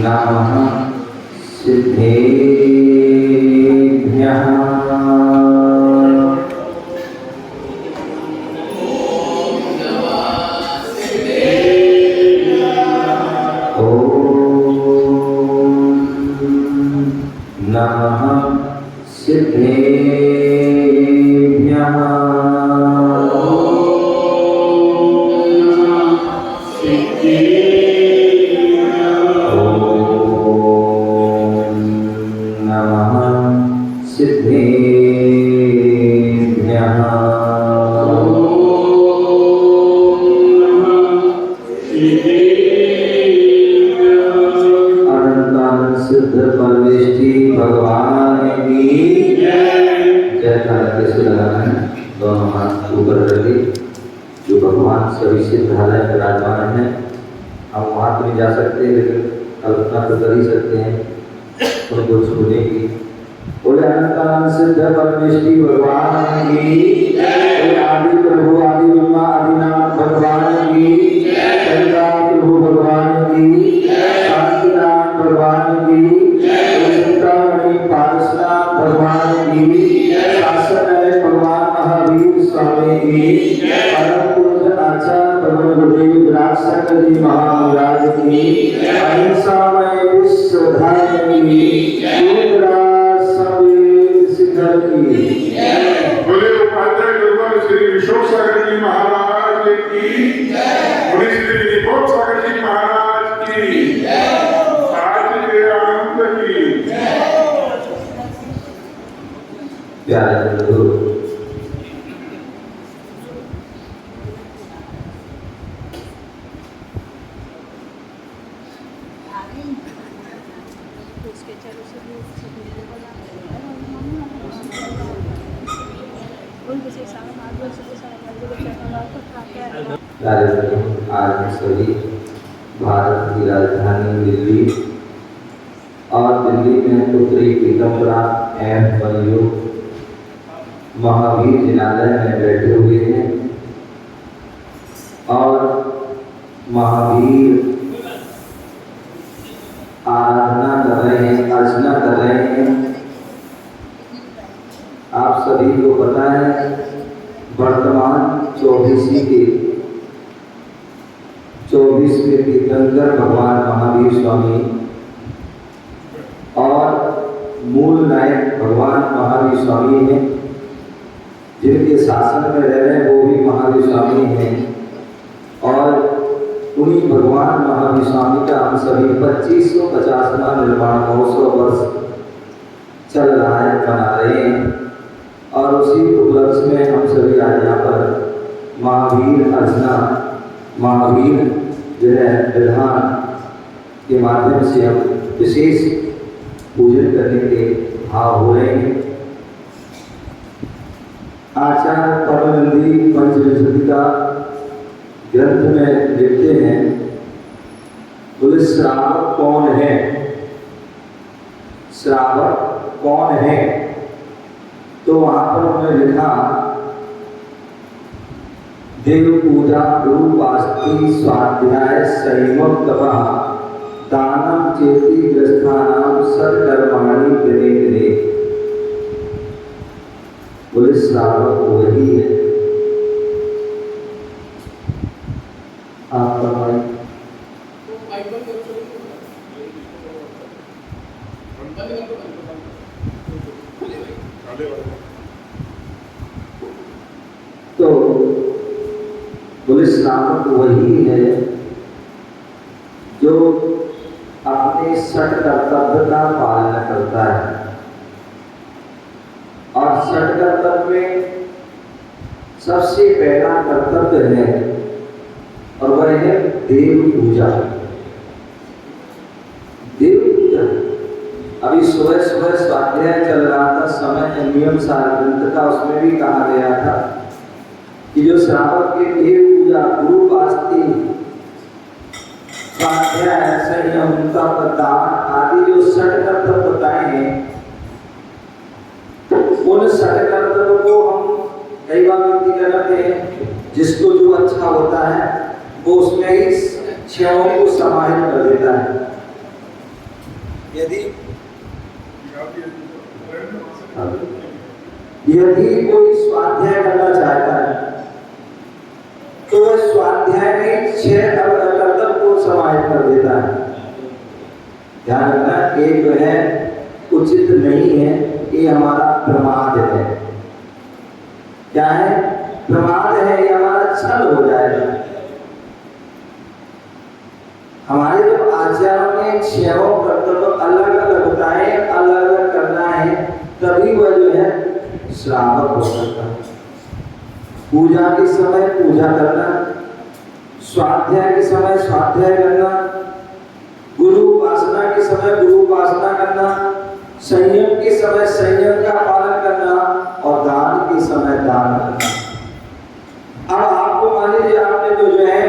नमः सिद्धेभ्यः। नमः सिद्धेभ्यः। सिद्ध परमेष्टि भगवान की जय। दोनों हाथ ऊपर करके जो भगवान सभी सिद्धालय में विराजमान है, हम वहाँ तो नहीं जा सकते लेकिन कल्पना तो कर ही सकते हैं उनको छूने की। बोले अनंत सिद्ध परमेष्टि भगवान की जय। आदि प्रभु आदि ब्रह्मा आदिनाथ भगवान की जय। प्रभु भगवान की जय। शांतिनाथ भगवान की जय। चिंतामणि पारसनाथ भगवान की जय। शासन भगवान महावीर स्वामी की जय। परम पूज्य आचार्य परम गुरुदेव विरासकर जी महाराज की जय। अहिंसामय विश्व धर्म की जय। बोले उपाध्याय गुरुवर श्री विशोक सागर जी महाराज की जय। बोले श्री विभोग सागर जी महाराज की जय। आज के आनंद की जय। प्यारे गुरु आज सभी भारत की राजधानी दिल्ली और दिल्ली में उत्तरी पीतमपुरा एवं महावीर जिनालय में बैठे हुए हैं और महावीर आराधना कर रहे हैं, अर्चना कर रहे हैं। आप सभी को पता है वर्तमान 24वें तीर्थंकर भगवान महावीर स्वामी और मूल नायक भगवान महावीर स्वामी हैं, जिनके शासन में रह रहे वो भी महावीर स्वामी हैं। और उन्हीं भगवान महावीर स्वामी का हम सभी 2550वां निर्माण महोत्सव वर्ष चल रहा है, मना रहे हैं। और उसी उपलक्ष्य में हम सभी आज यहाँ पर महावीर अर्चना महावीर जो है विधान के माध्यम से हम विशेष पूजन करने के भाव हो रहे हैं। आचार्य परमानंदी पंचविंशति का ग्रंथ में लिखते हैं, बोले श्रावक कौन है? श्रावक कौन है? तो वहां पर उन्होंने लिखा देव पूजा गुरु वास्ति स्वाध्याय संयम तपः दानम चेति ग्रस्थानाम सत्कर्माणि गिने गिने। बोले श्रावक वही है। आप तो बोले श्रावक वही है जो अपने षट कर्तव्य का पालन करता है। और षट कर्तव्य में सबसे पहला कर्तव्य है और वह है देव पूजा। देव पूजा अभी सुबह सुबह स्वाध्याय चल रहा था, समय नियम सार ग्रंथ का, उसमें भी कहा गया था कि जो श्रावक के देव पूजा गुरु वास्ति स्वाध्याय संयम तप दान आदि जो षट कर्तव्य बताए हैं, उन षट कर्तव्यों को हम कई बार व्यक्ति कहते हैं जिसको जो अच्छा होता है वो उसमें ही क्षयों को समाहित कर देता है। यदि कोई स्वाध्याय करना चाहता है तो वह स्वाध्याय में 6 कर्तव्य को समाहित कर देता है। ध्यान रखना, एक जो है उचित नहीं है, ये हमारा प्रमाद है। क्या है? प्रमाद है, ये हमारा छल हो जाएगा। हमारे जो आचार्यों ने 6 कर्तव्य अलग अलग बताए, अलग अलग करना है, तभी वह जो है श्रावक हो सकता है। पूजा के समय पूजा करना, स्वाध्याय के समय स्वाध्याय करना, गुरु उपासना के समय गुरु उपासना करना, संयम के समय संयम का पालन करना और दान के समय दान करना। अब आपको मान लीजिए आपने जो है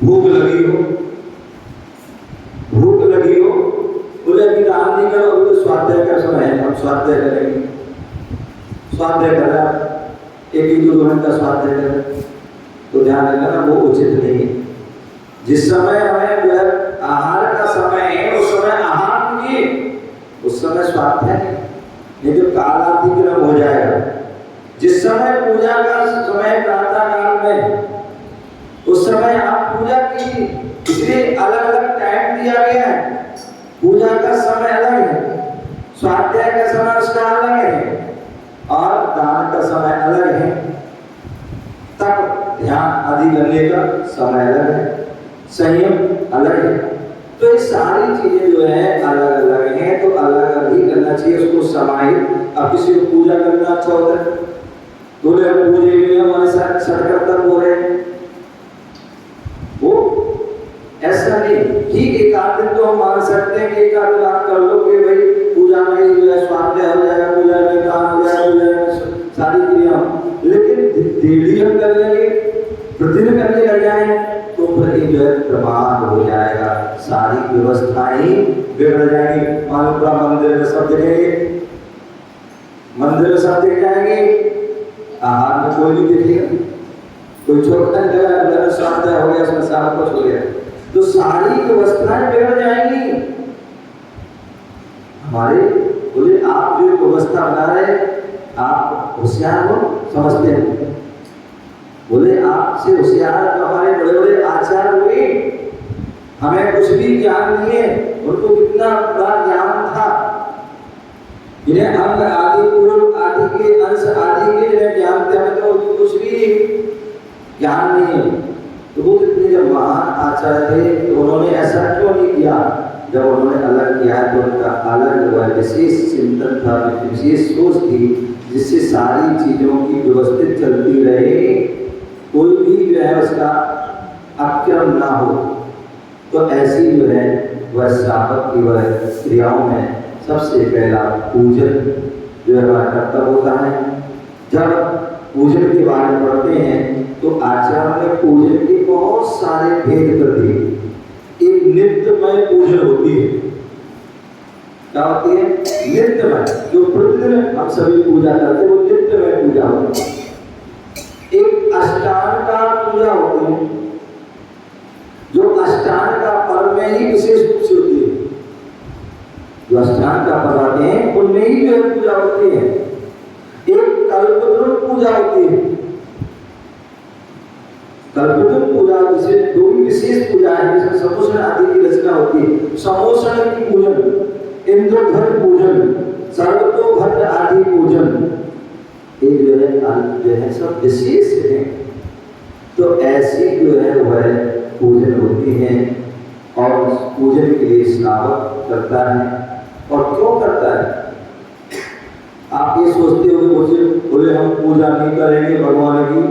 भूख लगी हो, बोले अभी दान नहीं करो, अभी तो स्वाध्याय का समय है, हम स्वाध्याय करेंगे। स्वाध्याय कर रहा है, 1-2 घंटा स्वाध्याय कर, तो ध्यान रखना वो उचित नहीं है। जिस समय हमें जो है आहार का समय है, उस समय आहार कीजिए, उस समय स्वाध्याय नहीं तो काल अतिक्रम हो जाएगा। जिस समय पूजा का समय प्रातः काल में, उस समय आप पूजा कीजिए, इसलिए अलग अलग टाइम दिया गया है। पूजा का समय अलग है, स्वाध्याय का समय उसका अलग है और दान का समय अलग है, तब ध्यान आदि करने का समय अलग है, संयम अलग है। तो ये सारी चीजें जो है अलग अलग हैं, तो अलग अलग ही करना चाहिए उसको समाहित। अब किसी को पूजा करना अच्छा होता है, बोले हम पूजे में हमारे साथ सरकर्तव्य हो रहे हैं, वो ऐसा नहीं। ठीक एक आध दिन तो हम मान सकते हैं कि एक आध दिन आप कर लो कि भाई पूजा में ही जो है स्वाध्याय हो जाएगा, पूजा में दान हो जाएगा, पूजा में सारी क्रिया, लेकिन डेली हम कर लेंगे, प्रतिदिन करने लग जाएंगे तो फिर जो है प्रमाद हो जाएगा, सारी व्यवस्थाएं बिगड़ जाएंगी। मान लो मंदिर में सब देखेंगे, मंदिर में सब देख जाएंगे, आहार में कोई नहीं दिखेगा, कोई छोटा जगह स्वाध्याय हो गया, उसमें सारा कुछ हो गया, तो सारी व्यवस्थाएं बिगड़ जाएंगी हमारे। बोले आप जो व्यवस्था बना रहे, आप होशियार हो, समझते हैं। बोले आपसे होशियार तो हमारे बड़े बड़े आचार्य हुए, हमें कुछ भी ज्ञान नहीं है, उनको कितना बड़ा ज्ञान था, जिन्हें अंग आदि पूर्व आदि के अंश आदि के जिन्हें ज्ञान थे, हमें तो कुछ भी ज्ञान नहीं है। तो वो कितने जब महान आचार्य थे तो उन्होंने ऐसा क्यों नहीं किया? जब उन्होंने अलग किया तो उनका अलग वह विशेष चिंतन था, विशेष सोच थी, जिससे सारी चीजों की व्यवस्थित चलती रहे, कोई भी जो है उसका अक्रम ना हो। तो ऐसी जो है वह श्रावक की वह क्रियाओं में सबसे पहला पूजन जो है हमारा कर्तव्य होता है। जब पूजन के बारे में पढ़ते हैं तो आचार्य ने पूजन के बहुत सारे भेद कर दिए। एक नित्यमय पूजन होती है, क्या होती है? नित्यमय, जो प्रतिदिन हम सभी पूजा करते हैं वो नित्यमय पूजा होती है। एक अष्टांग का पूजा होती है, जो अष्टांग का पर्व में ही विशेष रूप से होती है। जो अष्टांग का पर्व आते हैं उनमें ही जो पूजा होती है। एक कल्पद्रुम पूजा होती है, कल्पद्रुम पूजा जिसे दो विशेष पूजा है, जिसमें समोषण आदि की रचना होती है। समोषण की पूजन, इंद्रधन पूजन, सर्वतोभद्र आदि पूजन, ये जो है सब विशेष है। तो ऐसी जो है वह पूजन होती है और उस पूजन के लिए श्रावक करता है। और क्यों करता है? आप ये सोचते हो मुझे बोले हम पूजा नहीं करेंगे भगवान की,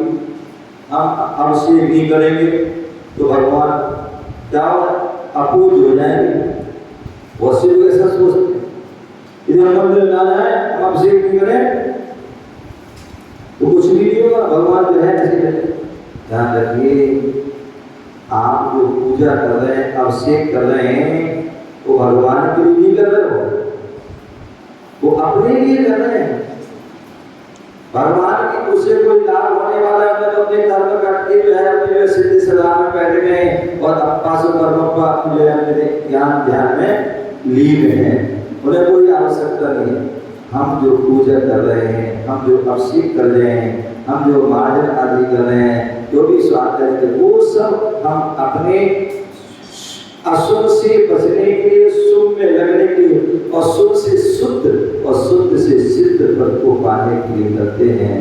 हम अभिषेक नहीं करेंगे तो भगवान क्या अपूज हो जाएंगे। बहुत से लोग ऐसा सोचते हैं, यदि हम मंदिर जाना है हम अभिषेक नहीं करें तो कुछ भी नहीं होगा, भगवान जो है ऐसे। ध्यान रखिए, आप जो पूजा कर रहे हैं, अभिषेक कर रहे हैं, वो भगवान के लिए नहीं कर रहे हो, वो अपने लिए कर रहे हैं। भगवान की उससे कोई लाभ होने वाला है तो अपने कर्म करके जो है अपने सिद्धि सलाह में बैठ गए और परमात्मा जो है अपने ज्ञान ध्यान में लीन है, उन्हें कोई आवश्यकता नहीं है। हम जो पूजा कर रहे हैं, हम जो अभिषेक कर रहे हैं, हम जो मार्जन आदि कर रहे हैं, जो भी स्वागत है, वो सब हम अपने असुर से बचने के लिए, शुभ में लगने के लिए, और शुभ से शुद्ध और शुद्ध से सिद्ध पद को पाने के लिए करते हैं।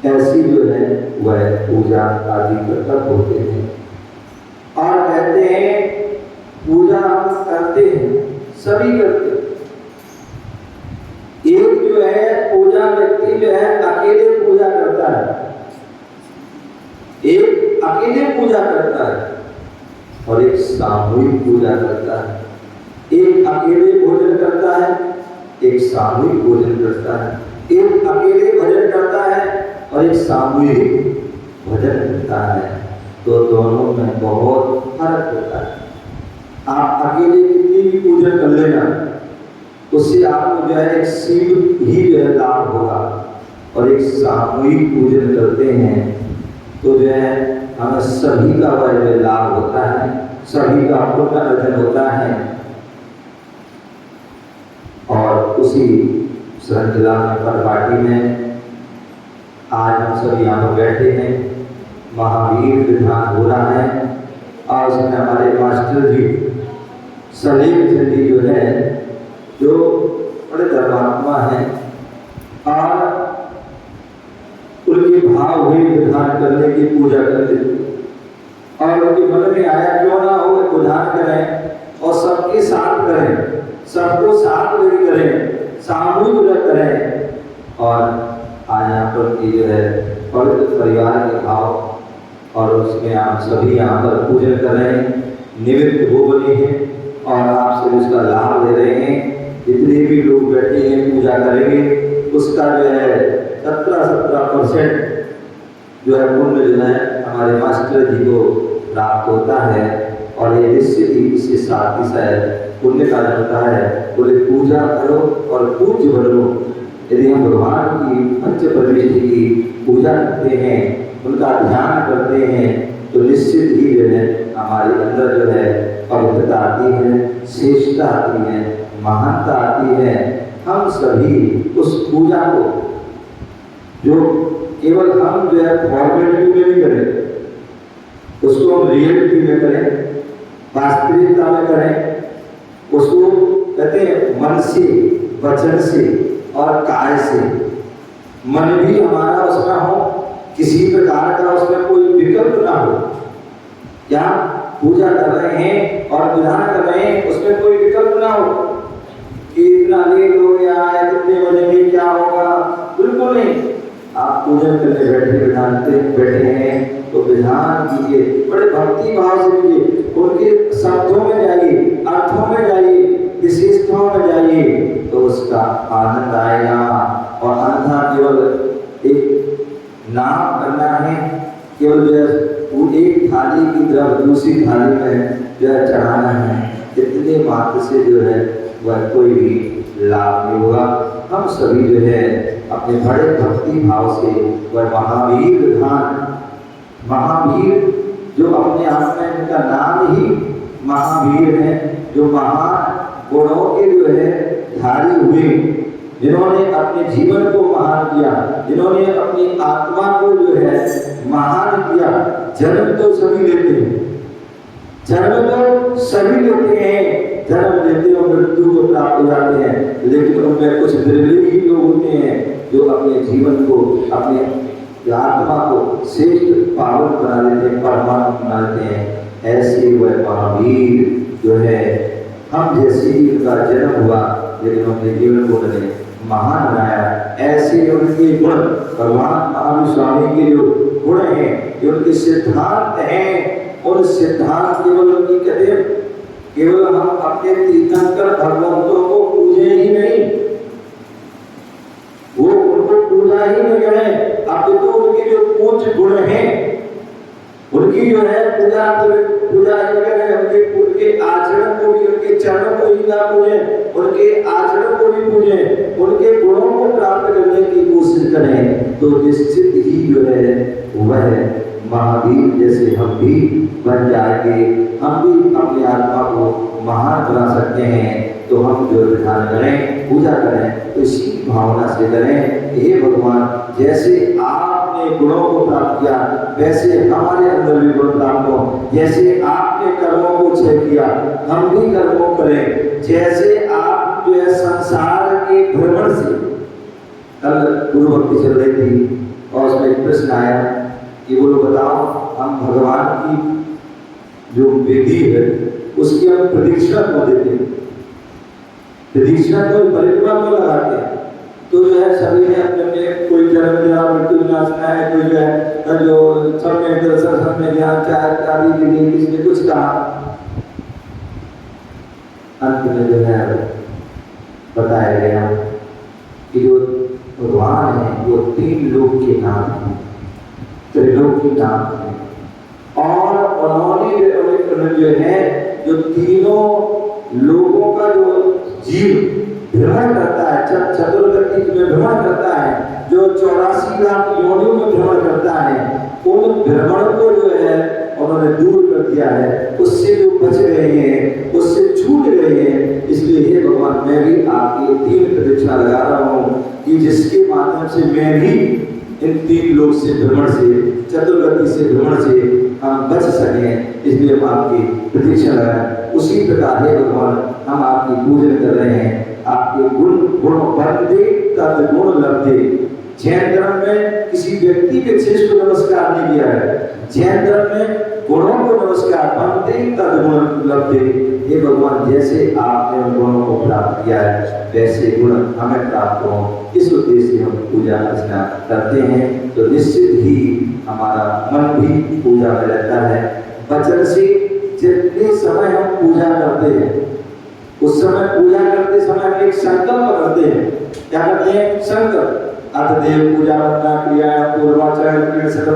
ऐसी जो है वह पूजा आदि कर्तव्य होते हैं। और कहते हैं पूजा हम करते हैं, सभी करते हैं। एक जो है पूजा व्यक्ति जो है अकेले पूजा करता है, एक अकेले पूजा करता है और एक सामूहिक पूजा करता है। एक अकेले भोजन करता है, एक सामूहिक भोजन करता है। एक अकेले भजन करता है और एक सामूहिक भजन करता है। तो दोनों में बहुत फर्क होता है। आप अकेले कितनी भी पूजन कर लेना, उससे आपको जो है एक शिव ही जो है लाभ होगा। और एक सामूहिक पूजन करते हैं तो जो है हमें सभी का वह जो लाभ होता है, सभी का पुण्य अर्जन होता है। और उसी श्रृंखला में परपाटी में आज हम सब यहाँ पर बैठे हैं, महावीर विधान हो रहा है। और उसमें हमारे मास्टर जी सलीम जी जो है, जो बड़े धर्मात्मा हैं और उनके भाव हुए विधान करने की, पूजा करने की, और उनके मन में आया क्यों ना हो विधान करें और सबके साथ करें, सबको साथ लेकर करें, सामूहिक करें। और आज यहाँ पर की जो है पवित्र परिवार के भाव, और उसमें आप सभी यहाँ पर पूजन कर रहे हैं, निमित्त वो बने हैं और आप सब उसका लाभ ले रहे हैं। जितने भी लोग बैठे हैं पूजा करेंगे, उसका जो है 17% जो है पुण्य जो है हमारे मास्टर जी को प्राप्त होता है। और ये निश्चित ही इसके साथ ही शायद पुण्य का होता है। बोले पूजा करो और पूज्य बनो। यदि हम भगवान की पंच परमेश्वर की पूजा करते हैं, उनका ध्यान करते हैं, तो निश्चित ही जो है हमारे अंदर जो है पवित्रता आती है, श्रेष्ठता आती है, महानता आती है। हम सभी उस पूजा को जो केवल हम जो है फॉर्मेलिटी में नहीं करें, उसको हम रियलिटी में करें, वास्तविकता में करें। उसको कहते हैं मन से, वचन से और काय से। मन भी हमारा उसमें हो, किसी प्रकार का उसमें कोई विकल्प ना हो। क्या पूजा कर रहे हैं और विधान कर रहे हैं, उसमें कोई विकल्प ना हो कि इतना लेट हो गया है, कितने बजे में क्या होगा, बिल्कुल नहीं। आप पूजन करने बैठे, विधान बैठे हैं तो विधान कीजिए, बड़े भक्ति भाव से कीजिए, उनके शब्दों में जाइए, अर्थों में जाइए, विशेषताओं में जाइए, तो उसका आनंद आएगा। और अन्यथा केवल एक नाम करना है, केवल जो है वो एक थाली की तरफ दूसरी थाली में जो है चढ़ाना है, इतने मात्र से जो है वह कोई भी लाभ नहीं होगा। हम सभी जो है अपने बड़े भक्ति भाव से वह महावीर विधान, महावीर जो अपने आप में उनका नाम ही महावीर है, जो महान गुणों के जो है धारी हुए, जिन्होंने अपने जीवन को महान किया, जिन्होंने अपनी आत्मा को जो है महान किया। जन्म तो सभी लेते हैं, जन्म तो सभी लेते हैं, जन्म लेते और मृत्यु को प्राप्त हो जाते हैं, लेकिन उनमें कुछ निर्भीक ही लोग होते हैं जो अपने जीवन को, अपने आत्मा को श्रेष्ठ पावन बना लेते हैं, परमात्मा बना लेते हैं। ऐसे वह महावीर जो है, हम जैसे ही उनका जन्म हुआ, लेकिन उनके जीवन को उन्होंने महान बनाया। ऐसे उनके गुण, भगवान महावीर स्वामी के जो गुण हैं, जो उनके सिद्धांत हैं, उन सिद्धांत केवल उनकी कहते, केवल हम अपने तीर्थंकर भगवंतों को पूजे ही नहीं, वो उनको पूजा ही नहीं करें, अब तो उनके जो पूज्य गुण हैं उनकी जो है पूजा ही करें, उनके आचरण को भी, उनके चरणों को ही ना पूजे, उनके आचरण को भी पूजे, उनके गुणों को प्राप्त करने की कोशिश करें, तो निश्चित ही जो है वह महावीर जैसे हम भी बन जाएंगे, हम भी अपनी आत्मा को महान बना सकते हैं। तो हम जो ध्यान करें, पूजा करें, तो इसी भावना से करें। हे भगवान, जैसे आपने गुणों को प्राप्त किया वैसे हमारे अंदर भी गुण प्राप्त हो। जैसे आपने कर्मों को क्षय किया, हम भी कर्मों करें। जैसे आप जो है संसार के भ्रमण से, कल गुरु भक्ति चल रही थी और उसमें एक प्रश्न आया कि बोलो बताओ, हम भगवान की जो विधि है उसकी हम प्रदीक्षा क्यों देते हैं, प्रदीक्षा को परिक्रमा क्यों लगाते हैं? तो जो है सभी ने अपने अपने, कोई जन्म दिया, मृत्यु विनाशना है, कोई जो है जो सब में दर्शन, सब में ज्ञान, चार आदि के लिए किसी ने कुछ कहा। अंत में जो है बताया गया कि जो भगवान है वो 3 लोक के नाम है, त्रिलोक के नाम है। और उन्होंने जो है जो तीनों लोगों का जो जीव भ्रमण करता है, चतुर्गति में भ्रमण करता है, जो 84 लाख योनियों में भ्रमण करता है, उन भ्रमण को जो है उन्होंने दूर कर दिया है। उससे जो बच गए हैं, उससे छूट गए हैं। इसलिए हे भगवान, मैं भी आपकी 3 प्रदक्षिणा लगा रहा हूँ कि जिसके माध्यम से मैं भी इन 3 लोक से भ्रमण से, चतुर्गति से भ्रमण से हम बच सकें। इसलिए हम आपकी प्रतीक्षा लगाएं। उसी प्रकार हे भगवान, हम आपकी पूजन कर रहे हैं। आपके गुण बंदे तद गुण लब्धे। जैन धर्म में किसी व्यक्ति के विशेष को नमस्कार नहीं किया है। जैन धर्म में गुणों को नमस्कार, बंदे तद गुण लब्धे। हे भगवान, जैसे आपने उन गुणों को प्राप्त किया है वैसे गुण हमें प्राप्त हो। इस उद्देश्य से हम पूजा अर्चना करते हैं। तो निश्चित ही हमारा मन भी पूजा में रहता है। वचन से जितने समय हम पूजा करते हैं, उस समय पूजा करते समय हम एक संकल्प करते हैं। क्या करते हैं? संकल्प। अतदेव पूजा वंदना क्रिया पूर्वाचरण सकल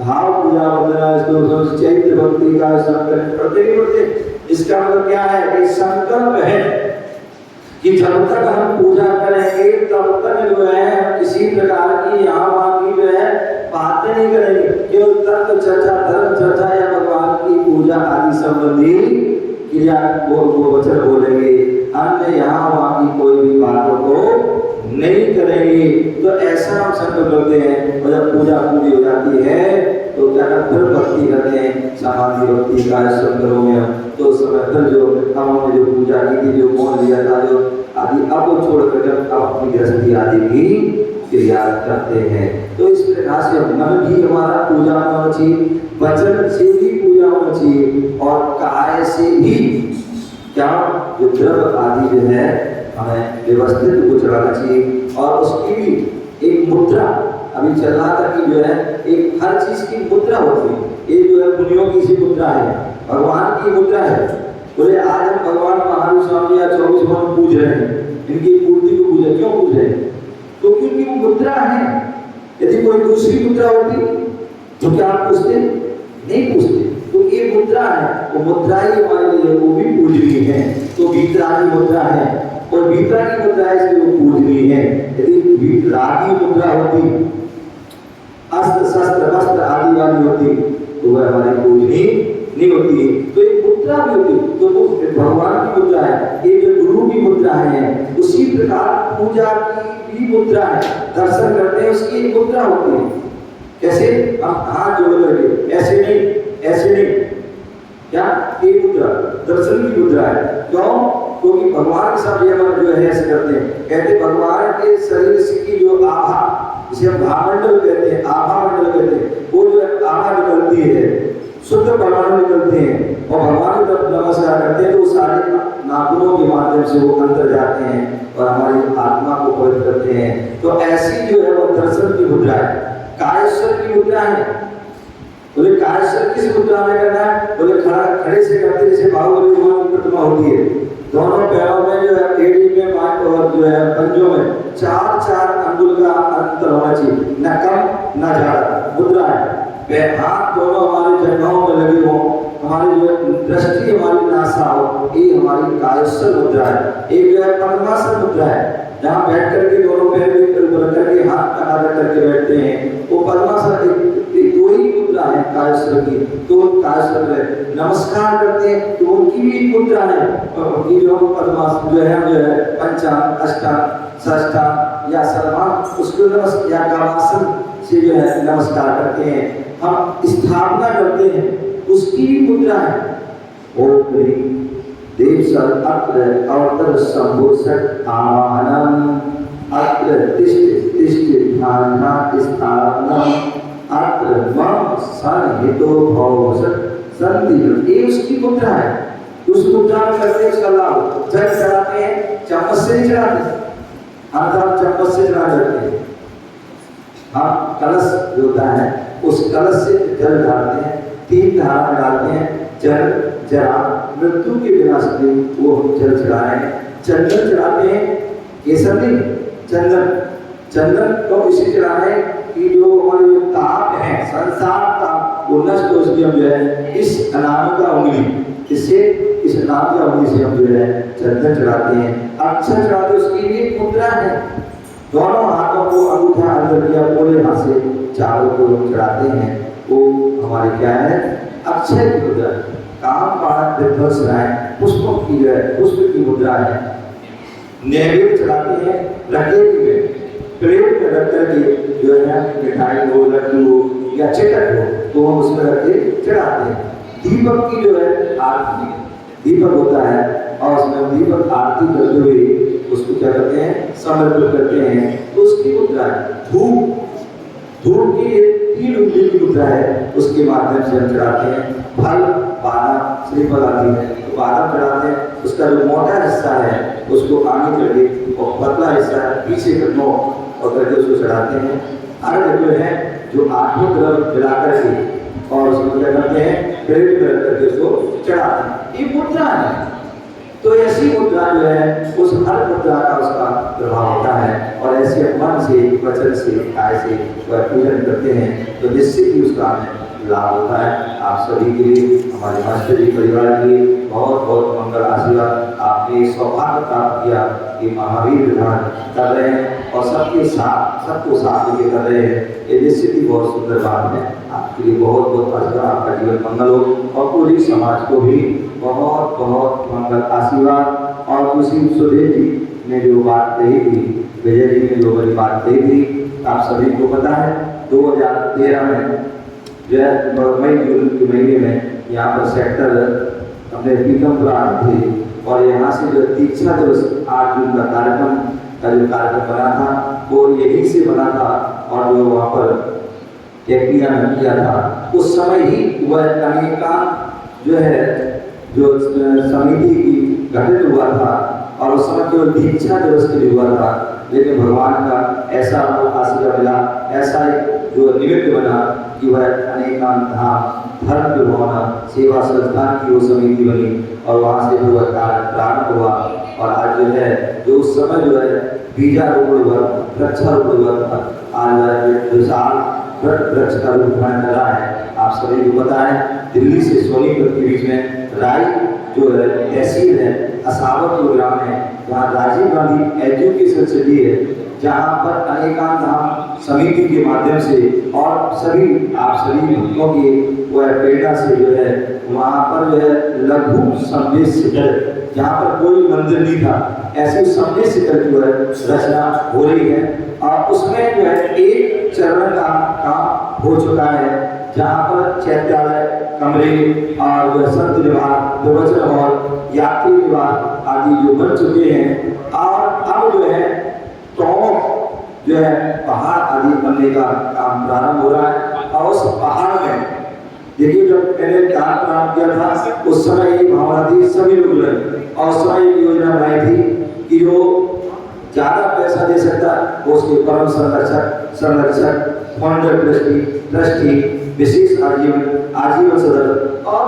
भाव पूजा वंदना चैत्य भक्ति का संकल्प करते। इसका मतलब क्या है कि संकल्प है कि जब तक हम पूजा करेंगे तब तक जो है किसी प्रकार की यहाँ वहाँ की जो है बातें नहीं करेंगे। केवल तत्व चर्चा, धर्म चर्चा या भगवान की पूजा आदि संबंधी क्रिया वो वचन बोलेंगे। अन्य यहाँ वहाँ की कोई भी बातों को नहीं करेंगे। तो ऐसा हम संकल्प करते हैं। और जब पूजा पूरी हो जाती है तो क्या करते हैं? भक्ति करते हैं, समाधि भक्ति का संकल्प में। तो उस समय फिर जो हमने जो पूजा की थी, जो मौन लिया था, जो आदि अब छोड़ कर जब अपनी गृहस्थी आदि की क्रिया करते हैं। तो इस प्रकार से मन भी हमारा पूजा होना चाहिए, वचन से भी पूजा होना चाहिए, और काय से भी क्या जो द्रव्य आदि जो है हमें व्यवस्थित को चलाना चाहिए। और उसकी भी एक मुद्रा अभी चल रहा था कि जो है एक हर चीज की मुद्रा होती है। ये जो है मुनियों की सी मुद्रा है, भगवान की मुद्रा है। बोले आज हम भगवान महावीर स्वामी या 24 भगवान पूज रहे हैं, इनकी मूर्ति को पूजा क्यों पूज रहे हैं? तो क्योंकि वो मुद्रा है। यदि कोई दूसरी मुद्रा होती तो क्या आप पूछते? नहीं पूछते। तो ये मुद्रा है, वो मुद्रा ही हमारे लिए वो भी पूजनीय है। तो वीतरागी मुद्रा है और वीतरागी मुद्रा है, इसलिए वो पूजनीय है। यदि वीतरागी मुद्रा होती, अस्त्र शस्त्र वस्त्र आदि वाली होती, तो वह हमारी पूजनीय नहीं होती। तो एक मुद्रा भी होती, तो वो भगवान की मुद्रा है। ये जो गुरु की मुद्रा है, उसी प्रकार पूजा की भी मुद्रा है। दर्शन करते हैं उसकी एक मुद्रा होती है। कैसे? हम हाथ जोड़ करके, ऐसे नहीं, ऐसे नहीं। क्या? एक मुद्रा दर्शन की मुद्रा है। क्यों? क्योंकि भगवान के साथ ये हम जो है ऐसे करते हैं। कहते भगवान के शरीर से की जो आभा, जिसे हम भावमंडल कहते हैं, आभा मंडल कहते हैं, वो जो है आभा निकलती है, शुद्ध परमाणु निकलते हैं और भगवान की तरफ नमस्कार करते हैं। तो सारे नाखूनों के माध्यम से वो अंदर जाते हैं और हमारी आत्मा को पवित्र करते हैं। तो ऐसी जो है वो दर्शन की मुद्रा है। कायेश्वर की मुद्रा है। बोले कायेश्वर किस मुद्रा में करना है? बोले खड़े से करते जैसे बाहुबली भगवान की प्रतिमा होती है। दोनों पैरों में जो है एड़ी में और जो है पंजों में 4-4 अंगुल का अंतर होना चाहिए, न कम न ज्यादा। मुद्रा है। हाथ दोनों हमारे जंघों में लगे हो, हमारी जो दृष्टि हमारी नासा हो, ये हमारी कायेश्वर मुद्रा है। एक जो है पद्मासन मुद्रा है, जहाँ बैठ करके दोनों पैर ऊपर करके हाथ का आदर करके बैठते हैं। वो पद्मासन एक दो वही मुद्रा है कायस्वर की, तो कायस्वर में नमस्कार करते हैं तो उनकी भी मुद्रा है। उनकी जो पद्मासन जो है पंचांग अष्टांग षष्ठांग या सर्वांग उसको नमस्कार या कामासन से जो है नमस्कार करते हैं, हम स्थापना करते हैं, उसकी भी मुद्रा है। ओम देव सर अत्र अवतर संभूषक आवाहनम अत्र तिष्ठ तिष्ठ ध्याना स्थापनम अत्र मम सन्निहितो भवसत संधि, ये उसकी मुद्रा है। उस मुद्रा में करते हैं उसका लाभ। जल चढ़ाते हैं चम्मच से नहीं चढ़ाते, अर्थात चम्मच से चढ़ा करते हैं। हाँ, कलश जो होता है उस कलश से जल डालते हैं, 3 धारा डालते हैं, जल जरा मृत्यु के विनाश के वो जल चढ़ा रहे हैं। चंदन चढ़ाते हैं, केसर नहीं, चंदन। चंदन तो इसी चढ़ा रहे हैं कि जो हमारे ताप है संसार ताप वो नष्ट हो सके। हम जो है इस अनामिका उंगली, इससे इस अनामिका उंगली से हम जो है चंदन चढ़ाते हैं, अक्षर चढ़ाते, उसकी भी मुद्रा है। दोनों हाथों को अंगूठा अंदर किया, पूरे हाथ से चारों को चढ़ाते हैं, वो हमारे क्या है अक्षय की मुद्रा। काम पाठ विध्वंस राय पुष्पों की जो है पुष्प की मुद्रा है। नैवेद्य चढ़ाते हैं रकेट में, प्लेट में रख करके जो है मिठाई हो, लड्डू हो या चटक हो तो हम उसमें रख के चढ़ाते हैं। दीपक की जो है आरती, दीपक होता है और उसमें दीपक आरती करते हुए उसको क्या करते हैं समर्पित करते हैं, तो उसकी मुद्रा है। धूप, धूप की 3 उंगली की मुद्रा है, उसके माध्यम से हम चढ़ाते हैं। फल बादाम श्रीफल आदि है तो बादाम चढ़ाते हैं, उसका जो मोटा हिस्सा है उसको आगे करके और पतला हिस्सा है पीछे करनो और करके उसको चढ़ाते हैं। अर्घ जो है जो 8 तरफ मिलाकर के और उसको क्या करते हैं प्लेट में रख करके उसको चढ़ाते हैं, ये मुद्रा है। तो ऐसी मुद्रा जो है उस हर मुद्रा का उसका प्रभाव होता है और ऐसे मन से वचन से काय से वह पूजन करते हैं तो जिससे कि उसका हमें लाभ होता है। आप सभी के लिए हमारे मास्टर जी परिवार के लिए बहुत बहुत मंगल आशीर्वाद। आपने सौभाग्य प्राप्त किया कि महावीर विधान कर रहे हैं और सबके साथ सबको साथ लेके कर रहे हैं, ये निश्चित ही बहुत सुंदर बात है। आपके लिए बहुत बहुत आशीर्वाद, आपका जीवन मंगल हो और पूरी समाज को भी बहुत बहुत मंगल आशीर्वाद। और उसी सुधीर जी ने जो बात कही थी, विजय जी ने जो बड़ी बात कही थी, आप सभी को पता है 2013 में जो है मई जून के महीने में यहाँ पर सेक्टर हमने पीकमपुरा आए थे और यहाँ से जो दीक्षा दिवस 8 जून का कार्यक्रम बना था वो यहीं से बना था और जो वहाँ पर क्रियान्वयन किया था उस समय ही वह अनेका जो है जो समिति की गठित हुआ था और उस समय केवल दीक्षा दिवस के लिए हुआ था। लेकिन भगवान का ऐसा आशीर्वाद मिला, ऐसा एक जो निमित्त बना कि वह अनेकांत धाम धर्म की भावना सेवा संस्थान की वो समिति बनी और वहाँ से जो कार्य प्रारंभ हुआ। और आज जो है जो उस समय जो है बीजारोपण हुआ, वृक्षारोपण हुआ था, आज विशाल वृक्ष का रूप धारण कर रहा है। आप सभी को पता है दिल्ली से सोनीपत के बीच में राय जो है तहसील है, असावत ग्राम है, जहाँ राजीव गांधी एजुकेशन सिटी है, जहाँ पर अनेकांत धाम समिति के माध्यम से और सभी आप सभी भक्तों की वह प्रेरणा से जो है वहाँ पर जो है लघु संदेश शिखर, जहाँ पर कोई मंदिर नहीं था, ऐसे संदेश शिखर की वह रचना हो रही है। और उसमें जो है 1 चरण का काम हो चुका है, जहाँ पर चैत्यालय कमरे और जो संत निवास, प्रवचन हॉल, यात्री निवास आदि जो बन चुके हैं। और अब जो है जो है पहाड़ आदि बनने का काम प्रारंभ हो रहा है। और उस पहाड़ में देखिए जब मैंने काम प्रारंभ किया था उस समय ये भावना थी सभी लोग रहे और उस समय एक योजना बनाई थी कि जो ज्यादा पैसा दे सकता है वो उसके परम संरक्षक फाउंडर ट्रस्टी विशेष आजीवन सदस्य और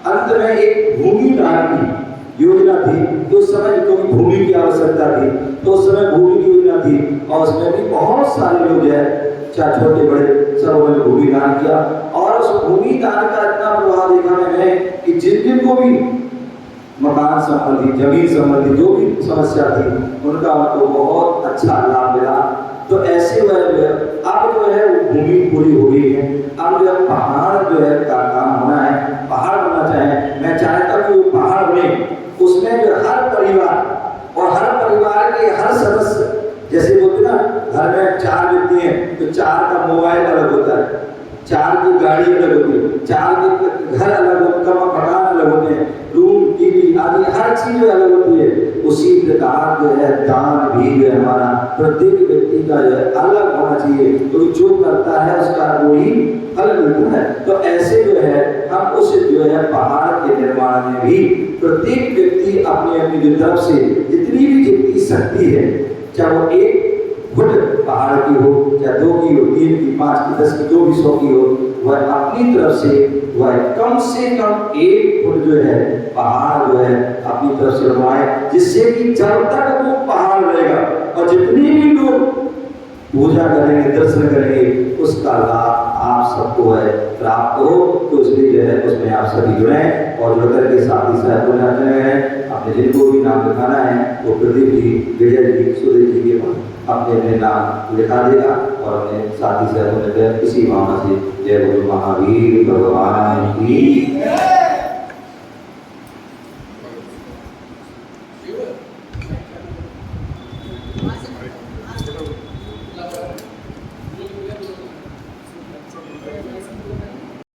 अंत में एक भूमि दान की योजना थी। तो उस समय क्योंकि भूमि की आवश्यकता थी तो उस समय भूमि की योजना थी और उसमें भी बहुत सारे लोग जो है चाहे छोटे बड़े सब उन्होंने भूमि दान किया। और उस भूमि दान का इतना प्रभाव देखा मैंने कि जिन जिन को भी मकान संबंधी जमीन संबंधी जो भी समस्या थी उनका उनको बहुत अच्छा लाभ मिला। तो ऐसे वह जो है अब जो है वो भूमि पूरी हो गई है। अब जो है पहाड़ जो है का काम होना है, पहाड़ बनना चाहे, मैं चाहता कि वो पहाड़ बने, उसमें जो हर परिवार और हर परिवार के हर सदस्य, जैसे बोलते ना घर में 4 व्यक्ति हैं तो 4 का मोबाइल अलग होता है, 4 की गाड़ी अलग होती है, 4 के घर अलग होते हैं, मकान अलग होते हैं, रूम टीवी आदि हर चीज अलग होती है। उसी प्रकार जो है दान भी जो है हमारा प्रत्येक व्यक्ति का जो है अलग होना चाहिए, तो जो करता है उसका वही फल मिलता है। तो ऐसे जो है हम उस जो है पहाड़ के निर्माण में भी प्रत्येक व्यक्ति अपनी अपनी जो तरफ से जितनी भी जितनी शक्ति है, चाहे वो 1 फुट पहाड़ की हो, चाहे 2 की हो, 3 की, 5 की, 10 की, जो भी 100 की हो, वह अपनी तरफ से वह कम से कम 1 फुट जो है पहाड़ जो है अपनी तरफ से बनवाए, जिससे कि जब तक वो पहाड़ रहेगा और जितने भी लोग पूजा करेंगे, दर्शन करेंगे, उसका लाभ आप सबको है प्राप्त हो। तो इसलिए जो है उसमें आप सभी जुड़े और जुड़ करके साथ ही साथ बोलना हैं। अपने जिनको भी नाम लिखाना है वो प्रदीप जी, विजय जी, सुरेश जी के अपने अपने नाम लिखा देगा और अपने साथी साथ किसी भावना से जय गुरु महावीर भगवान की